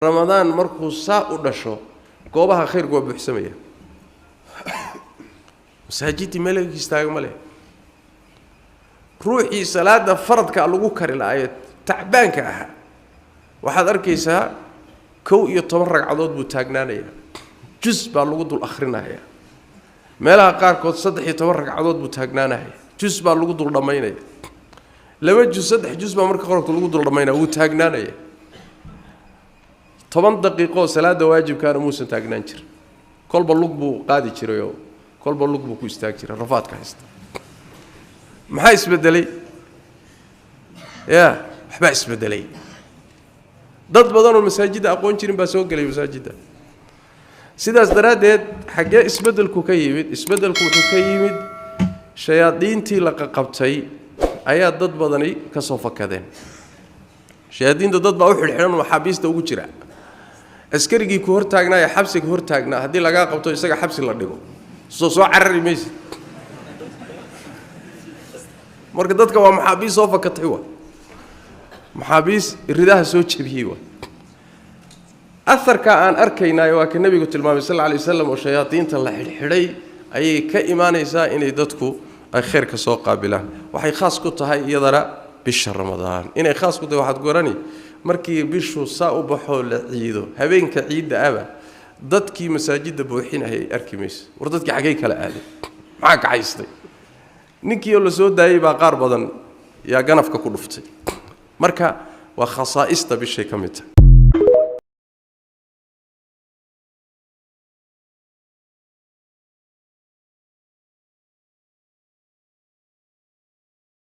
رمضان مركو ساء ودشو goobaha khayrku waa buuxsamaya masaajidii meel istaaga male ruuxii salaada faradka lagu kari laayay tacbaanka ah waxaad arkaysaa 12 ragcadood buu taagnaanaya juz baa lagu dul akhrinaya meelaha qaar kood 13 ragcadood buu taagnaanaya juz baa lagu dul dhameynaya laba juz 3 juz baa marka qorto lagu dul dhameynaya uu taagnaanaya 10 daqiiqo salaada waajibkaana muusan taagnaan jir kolba lug buu qaadi jiray oo kolba lug buu ku istaag jiray rafaadka haysta maxaa isbedelay waxba isbedelay dad badan oo masaajida aqoon jirin baa soo galay masaajida sidaas daraadeed xagee isbedelku ka yimid isbedelku wuxuu ka yimid shayaadiintii la qabtay ayaa dad badani ka soo fakadeen shayaadiinta dad baa u xirxiran maxaabiista ugu jira askarigii ku hor taagnaa ee xabsiga hor taagnaa hadii laga qabto isaga xabsi la dhigo soo carari maysid marka dadka waa maxaabiis soo fakatay waa maxaabiis ridaha soo jabiyay waa أثرك أن أركينا يواك النبي صلى الله عليه وسلم وشياطين الله حري أي كإيمان إنسان إن يدتكو خير كسوق قابلة وحي خاص كنت هاي يضرع بشهر رمضان إن خاص كنت واحد قراني مركي بشو ساء بحول عيدو هبين كعيد أبا ضدكي مساجد بوحين هي أركيميس وردتك حقيقة لآلي معك عايزتي نيكي يقول سود داي بقار بدن يا جنفك كلفتي مركا وخصائص بالشيء كميته